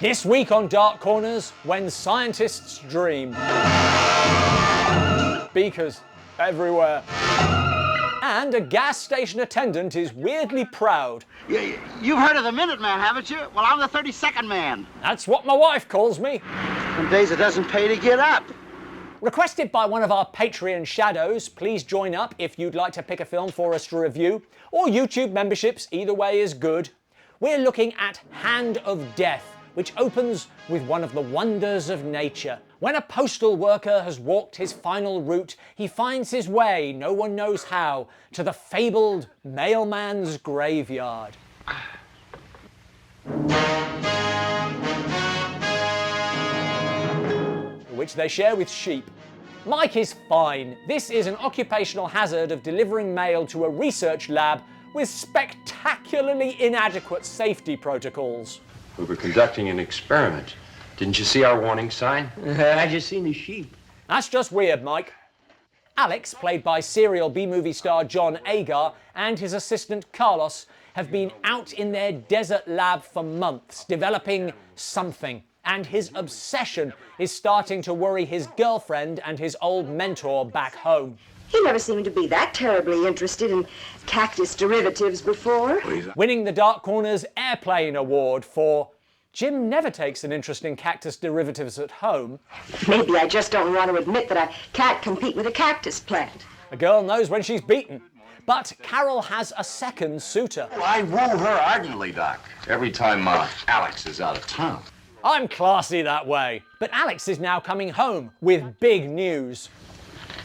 This week on Dark Corners, when scientists dream. Beakers everywhere. And a gas station attendant is weirdly proud. You've heard of the Minuteman, haven't you? Well, I'm the 32nd man. That's what my wife calls me. Some days it doesn't pay to get up. Requested by one of our Patreon shadows, please join up if you'd like to pick a film for us to review, or YouTube memberships, either way is good. We're looking at Hand of Death, which opens with one of the wonders of nature. When a postal worker has walked his final route, he finds his way, no one knows how, to the fabled mailman's graveyard. Which they share with sheep. Mike is fine. This is an occupational hazard of delivering mail to a research lab with spectacularly inadequate safety protocols. We were conducting an experiment. Didn't you see our warning sign? I just seen the sheep. That's just weird, Mike. Alex, played by serial B-movie star John Agar, and his assistant Carlos have been out in their desert lab for months, developing something. And his obsession is starting to worry his girlfriend and his old mentor back home. He never seemed to be that terribly interested in cactus derivatives before. Winning the Dark Corners Airplane Award for Jim never takes an interest in cactus derivatives at home. Maybe I just don't want to admit that I can't compete with a cactus plant. A girl knows when she's beaten. But Carol has a second suitor. Well, I woo her ardently, Doc. Every time Alex is out of town. I'm classy that way. But Alex is now coming home with big news.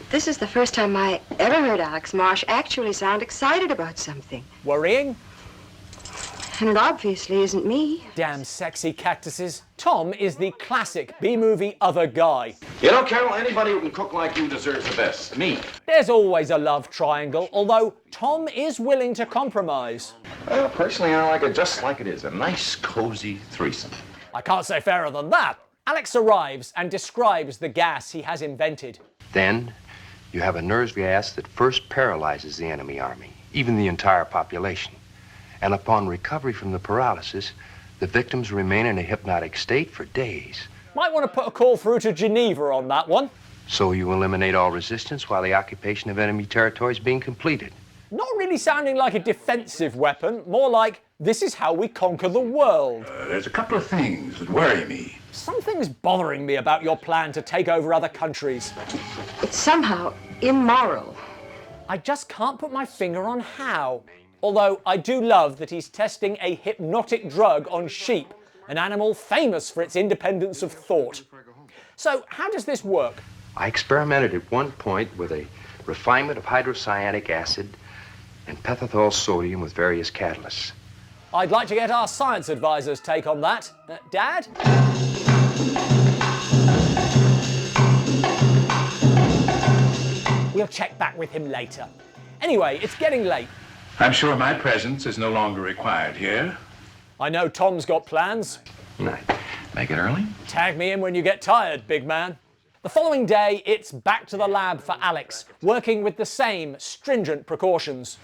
This is the first time I ever heard Alex Marsh actually sound excited about something. Worrying? And it obviously isn't me. Damn sexy cactuses. Tom is the classic B-movie other guy. You know, Carol, anybody who can cook like you deserves the best. Me. There's always a love triangle, although Tom is willing to compromise. Well, personally, I like it just like it is. A nice, cozy threesome. I can't say fairer than that. Alex arrives and describes the gas he has invented. Then you have a nerve gas that first paralyzes the enemy army, even the entire population. And upon recovery from the paralysis, the victims remain in a hypnotic state for days. Might want to put a call through to Geneva on that one. So you eliminate all resistance while the occupation of enemy territory is being completed. Not really sounding like a defensive weapon, more like this is how we conquer the world. There's a couple of things that worry me. Something's bothering me about your plan to take over other countries. It's somehow immoral. I just can't put my finger on how. Although I do love that he's testing a hypnotic drug on sheep, an animal famous for its independence of thought. So how does this work? I experimented at one point with a refinement of hydrocyanic acid and pentothal sodium with various catalysts. I'd like to get our science advisor's take on that. Dad? We'll check back with him later. Anyway, it's getting late. I'm sure my presence is no longer required here. I know Tom's got plans. Night. Make it early? Tag me in when you get tired, big man. The following day, it's back to the lab for Alex, working with the same stringent precautions.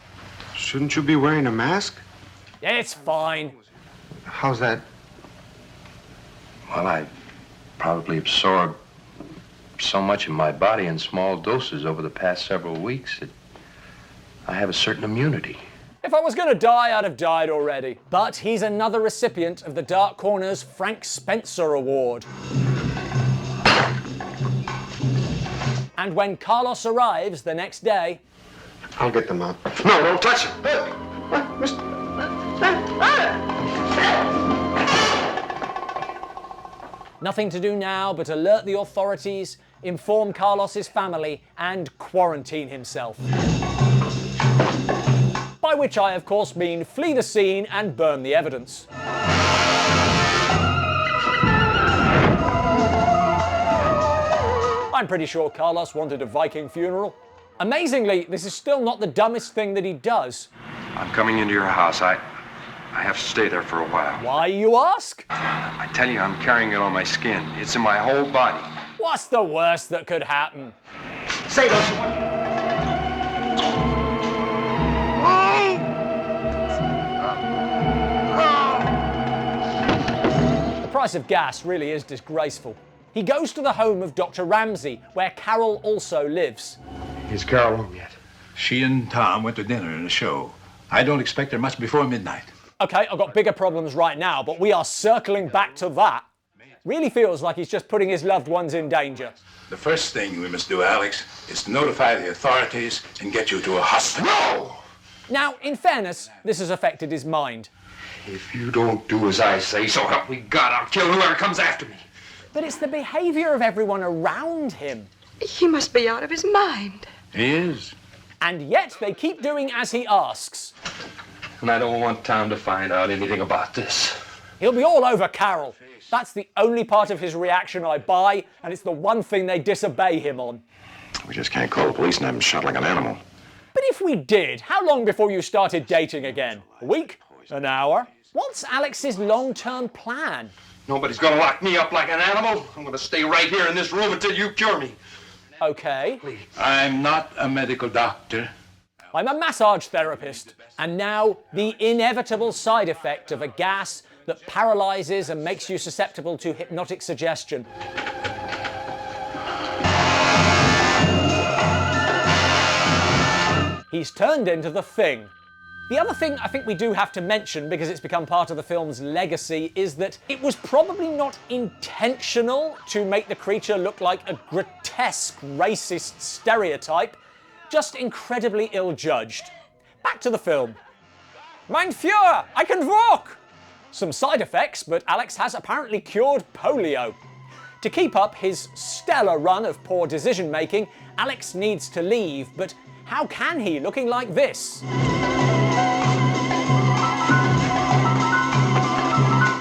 Shouldn't you be wearing a mask? It's fine. How's that? Well, I probably absorbed so much of my body in small doses over the past several weeks that I have a certain immunity. If I was going to die, I'd have died already. But he's another recipient of the Dark Corner's Frank Spencer Award. And when Carlos arrives the next day... I'll get them out. No, don't touch it. What, Mr. Nothing to do now but alert the authorities, inform Carlos's family, and quarantine himself. By which I, of course, mean flee the scene and burn the evidence. I'm pretty sure Carlos wanted a Viking funeral. Amazingly, this is still not the dumbest thing that he does. I'm coming into your house. I have to stay there for a while. Why, you ask? I tell you, I'm carrying it on my skin. It's in my whole body. What's the worst that could happen? Say, don't you want... price of gas really is disgraceful. He goes to the home of Dr. Ramsey, where Carol also lives. Is Carol home yet? She and Tom went to dinner and a show. I don't expect her much before midnight. Okay, I've got bigger problems right now, but we are circling back to that. Really feels like he's just putting his loved ones in danger. The first thing we must do, Alex, is to notify the authorities and get you to a hospital. No! Now, in fairness, this has affected his mind. If you don't do as I say, so help me God, I'll kill whoever comes after me. But it's the behaviour of everyone around him. He must be out of his mind. He is. And yet they keep doing as he asks. And I don't want Tom to find out anything about this. He'll be all over Carol. That's the only part of his reaction I buy, and it's the one thing they disobey him on. We just can't call the police and have them shot like an animal. But if we did, how long before you started dating again? A week? An hour? What's Alex's long-term plan? Nobody's gonna lock me up like an animal. I'm gonna stay right here in this room until you cure me. Okay. I'm not a medical doctor. I'm a massage therapist. And now, the inevitable side effect of a gas that paralyzes and makes you susceptible to hypnotic suggestion. He's turned into the Thing. The other thing I think we do have to mention, because it's become part of the film's legacy, is that it was probably not intentional to make the creature look like a grotesque racist stereotype, just incredibly ill-judged. Back to the film. Mein Führer, I can walk! Some side effects, but Alex has apparently cured polio. To keep up his stellar run of poor decision-making, Alex needs to leave, but how can he, looking like this?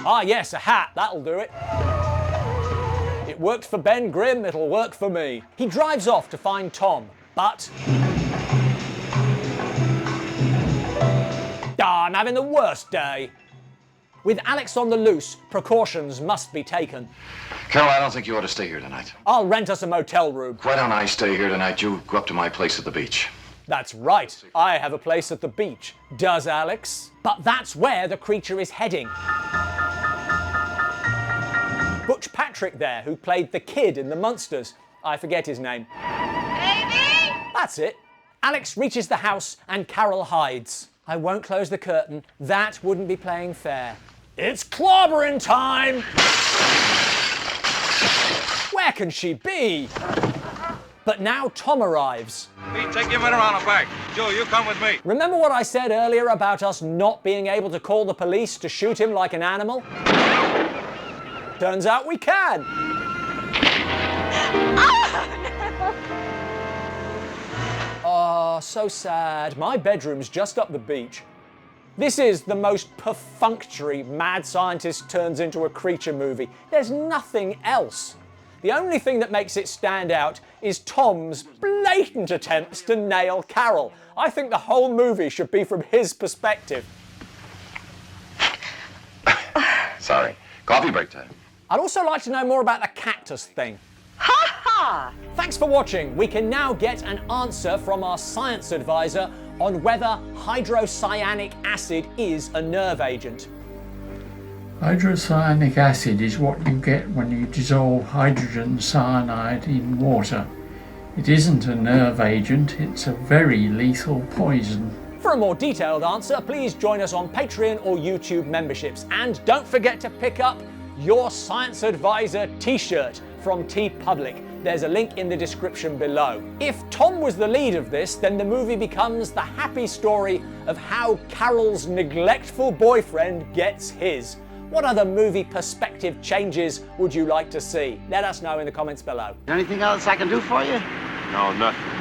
Ah yes, a hat, that'll do it. It worked for Ben Grimm, it'll work for me. He drives off to find Tom, but... I'm having the worst day. With Alex on the loose, precautions must be taken. Carol, I don't think you ought to stay here tonight. I'll rent us a motel room. Why don't I stay here tonight? You go up to my place at the beach. That's right, I have a place at the beach. Does Alex? But that's where the creature is heading. Butch Patrick there, who played the kid in The Munsters. I forget his name. Baby! That's it. Alex reaches the house and Carol hides. I won't close the curtain. That wouldn't be playing fair. It's clobbering time! Where can she be? But now Tom arrives. Pete, take your men around the back. Joe, you come with me. Remember what I said earlier about us not being able to call the police to shoot him like an animal? Turns out we can. Oh, so sad. My bedroom's just up the beach. This is the most perfunctory mad scientist turns into a creature movie. There's nothing else. The only thing that makes it stand out is Tom's blatant attempts to nail Carol. I think the whole movie should be from his perspective. Sorry. Coffee break time. I'd also like to know more about the cactus thing. Ha ha! Thanks for watching. We can now get an answer from our science advisor on whether hydrocyanic acid is a nerve agent. Hydrocyanic acid is what you get when you dissolve hydrogen cyanide in water. It isn't a nerve agent, it's a very lethal poison. For a more detailed answer, please join us on Patreon or YouTube memberships. And don't forget to pick up your Science Advisor t-shirt from TeePublic. There's a link in the description below. If Tom was the lead of this, then the movie becomes the happy story of how Carol's neglectful boyfriend gets his. What other movie perspective changes would you like to see? Let us know in the comments below. Anything else I can do for you? No, nothing.